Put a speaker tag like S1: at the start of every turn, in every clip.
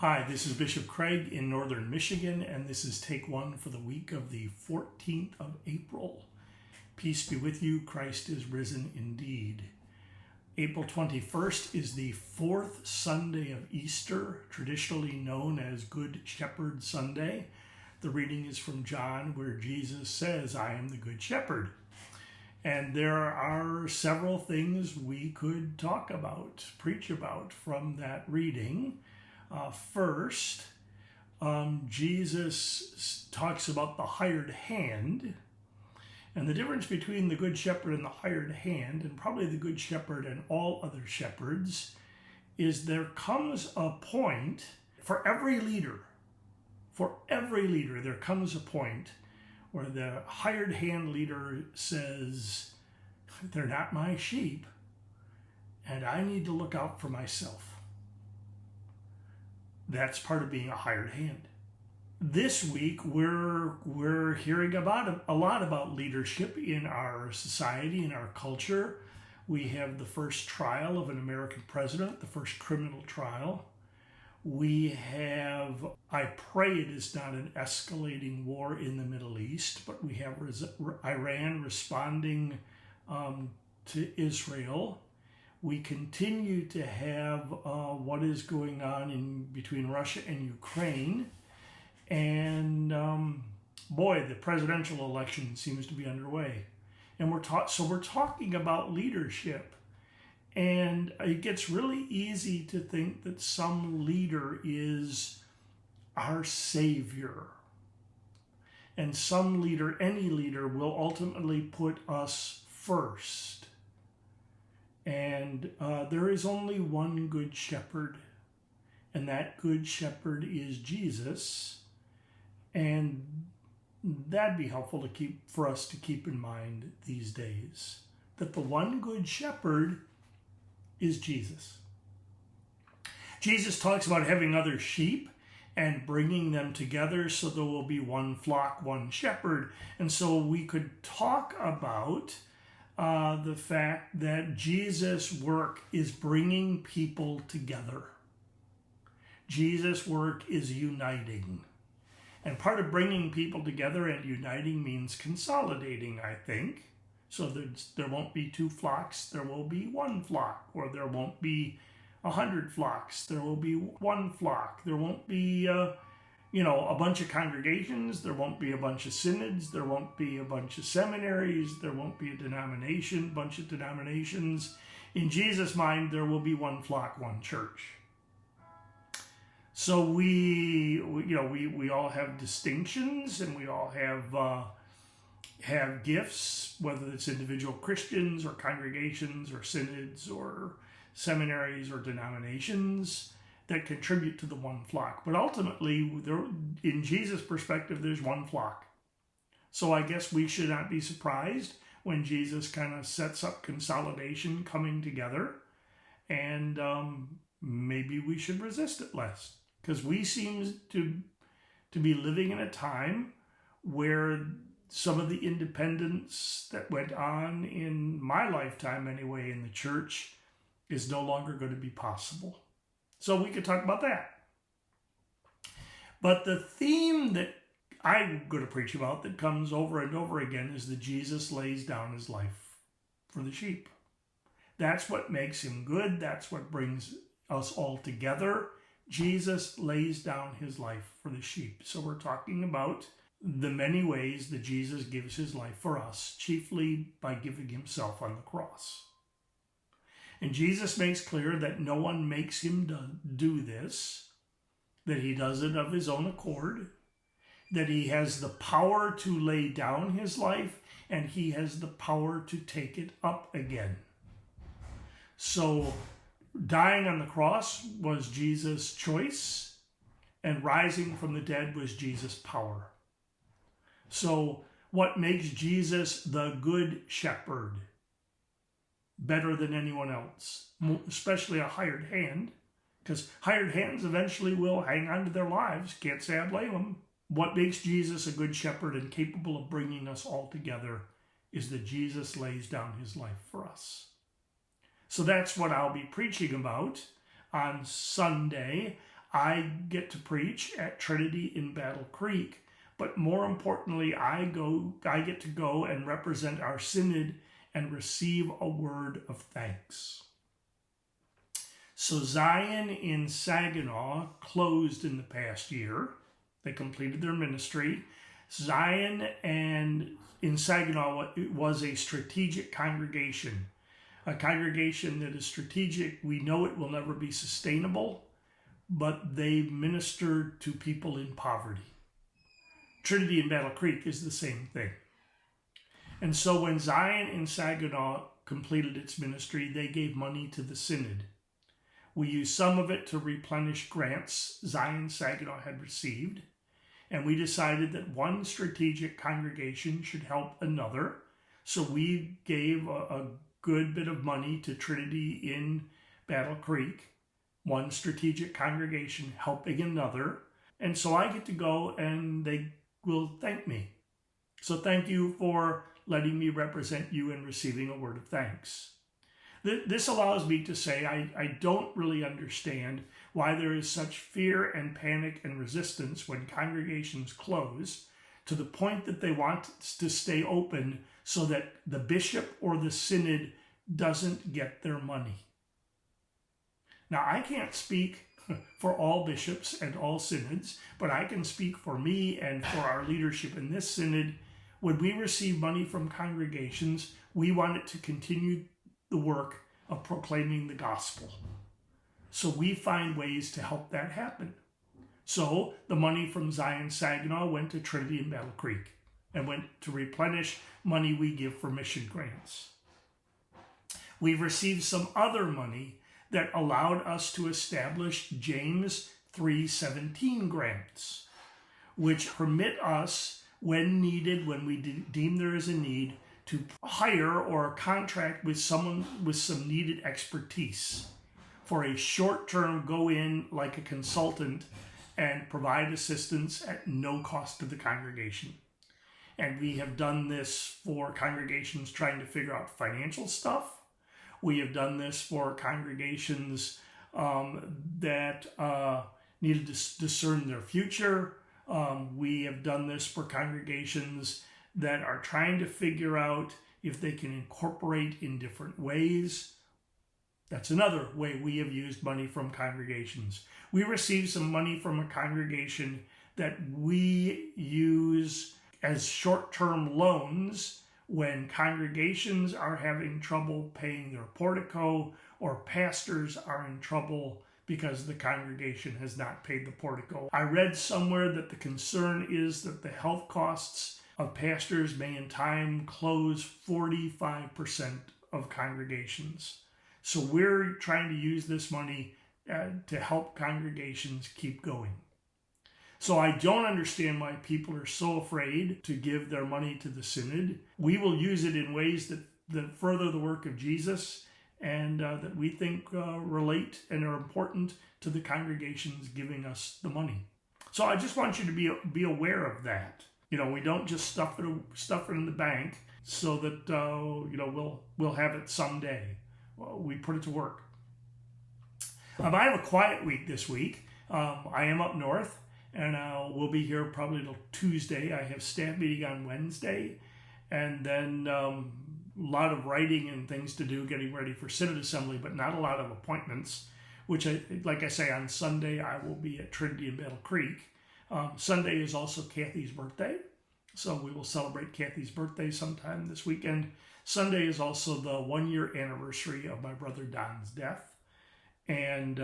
S1: Hi, this is Bishop Craig in Northern Michigan, and this is Take One for the week of the 14th of April. Peace be with you. Christ is risen indeed. April 21st is the fourth Sunday of Easter, traditionally known as Good Shepherd Sunday. The reading is from John, where Jesus says, "I am the Good Shepherd." And there are several things we could talk about, preach about from that reading. First, Jesus talks about the hired hand, and the difference between the Good Shepherd and the hired hand, and probably the Good Shepherd and all other shepherds, is there comes a point for every leader, there comes a point where the hired hand leader says, "They're not my sheep, and I need to look out for myself." That's part of being a hired hand. This week, we're hearing about a lot about leadership in our society, in our culture. We have the first trial of an American president, the first criminal trial. We have, I pray it is not an escalating war in the Middle East, but we have Iran responding to Israel. We continue to have what is going on in between Russia and Ukraine. And the presidential election seems to be underway. And we're talking about leadership. And it gets really easy to think that some leader is our savior. And some leader, any leader, will ultimately put us first. And there is only one good shepherd, and that good shepherd is Jesus. And that'd be helpful for us to keep in mind these days, that the one good shepherd is Jesus. Jesus talks about having other sheep and bringing them together so there will be one flock, one shepherd. And so we could talk about the fact that Jesus' work is bringing people together. Jesus' work is uniting. And part of bringing people together and uniting means consolidating, I think. So there won't be two flocks, there will be one flock. Or there won't be 100 flocks, there will be one flock. There won't be a bunch of congregations, there won't be a bunch of synods, there won't be a bunch of seminaries, there won't be a bunch of denominations. In Jesus' mind, there will be one flock, one church. So we all have distinctions, and we all have gifts, whether it's individual Christians or congregations or synods or seminaries or denominations, that contribute to the one flock. But ultimately, in Jesus' perspective, there's one flock. So I guess we should not be surprised when Jesus kind of sets up consolidation, coming together. And maybe we should resist it less. Because we seem to be living in a time where some of the independence that went on in my lifetime anyway in the church is no longer going to be possible. So we could talk about that. But the theme that I'm going to preach about that comes over and over again is that Jesus lays down his life for the sheep. That's what makes him good. That's what brings us all together. Jesus lays down his life for the sheep. So we're talking about the many ways that Jesus gives his life for us, chiefly by giving himself on the cross. And Jesus makes clear that no one makes him do this, that he does it of his own accord, that he has the power to lay down his life, and he has the power to take it up again. So dying on the cross was Jesus' choice, and rising from the dead was Jesus' power. So what makes Jesus the good shepherd better than anyone else, especially a hired hand, because hired hands eventually will hang on to their lives. Can't say I blame them. What makes Jesus a good shepherd and capable of bringing us all together is that Jesus lays down his life for us. So that's what I'll be preaching about on Sunday. I get to preach at Trinity in Battle Creek, but more importantly, I get to go and represent our synod and receive a word of thanks. So Zion in Saginaw closed in the past year. They completed their ministry. Zion and in Saginaw was a strategic congregation, a congregation that is strategic. We know it will never be sustainable, but they ministered to people in poverty. Trinity in Battle Creek is the same thing. And so when Zion in Saginaw completed its ministry, they gave money to the synod. We used some of it to replenish grants Zion Saginaw had received, and we decided that one strategic congregation should help another. So we gave a good bit of money to Trinity in Battle Creek, one strategic congregation helping another. And so I get to go and they will thank me. So thank you for letting me represent you in receiving a word of thanks. This allows me to say I don't really understand why there is such fear and panic and resistance when congregations close, to the point that they want to stay open so that the bishop or the synod doesn't get their money. Now, I can't speak for all bishops and all synods, but I can speak for me and for our leadership in this synod. When we receive money from congregations, we want it to continue the work of proclaiming the gospel. So we find ways to help that happen. So the money from Zion Saginaw went to Trinity in Battle Creek and went to replenish money we give for mission grants. We've received some other money that allowed us to establish James 3:17 grants, which permit us, when needed, when we deem there is a need, to hire or contract with someone with some needed expertise for a short-term go-in like a consultant and provide assistance at no cost to the congregation. And we have done this for congregations trying to figure out financial stuff. We have done this for congregations that needed to discern their future. We have done this for congregations that are trying to figure out if they can incorporate in different ways. That's another way we have used money from congregations. We received some money from a congregation that we use as short-term loans when congregations are having trouble paying their portico, or pastors are in trouble because the congregation has not paid the portico. I read somewhere that the concern is that the health costs of pastors may in time close 45% of congregations. So we're trying to use this money to help congregations keep going. So I don't understand why people are so afraid to give their money to the synod. We will use it in ways that further the work of Jesus and that we think relate and are important to the congregations giving us the money. So I just want you to be aware of that. You know, we don't just stuff it in the bank so that we'll have it someday. Well, we put it to work. I have a quiet week this week. I am up north, and we'll be here probably till Tuesday. I have staff meeting on Wednesday, and then a lot of writing and things to do, getting ready for Synod Assembly, but not a lot of appointments, which, like I say, on Sunday I will be at Trinity in Battle Creek. Sunday is also Kathy's birthday, so we will celebrate Kathy's birthday sometime this weekend. Sunday is also the 1-year anniversary of my brother Don's death, and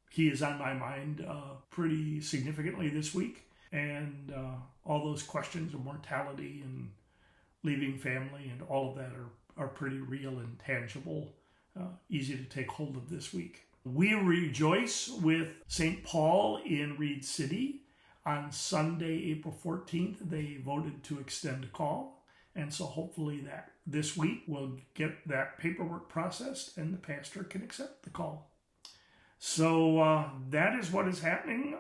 S1: he is on my mind pretty significantly this week, and all those questions of mortality and leaving family and all of that are pretty real and tangible, easy to take hold of this week. We rejoice with St. Paul in Reed City. On Sunday, April 14th, they voted to extend a call, and so hopefully that this week we'll get that paperwork processed and the pastor can accept the call. So that is what is happening.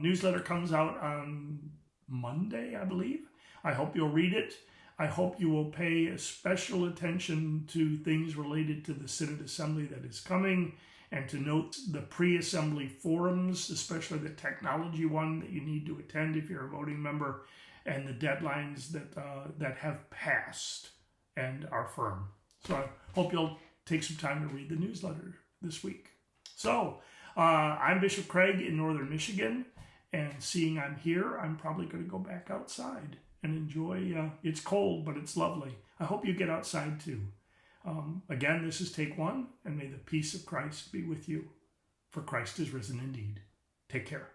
S1: Newsletter comes out on Monday, I believe. I hope you'll read it. I hope you will pay special attention to things related to the Synod Assembly that is coming, and to note the pre-assembly forums, especially the technology one that you need to attend if you're a voting member, and the deadlines that have passed and are firm. So I hope you'll take some time to read the newsletter this week. So I'm Bishop Craig in Northern Michigan, and seeing I'm here, I'm probably going to go back outside and enjoy. It's cold, but it's lovely. I hope you get outside too. Again, this is Take One, and may the peace of Christ be with you. For Christ is risen indeed. Take care.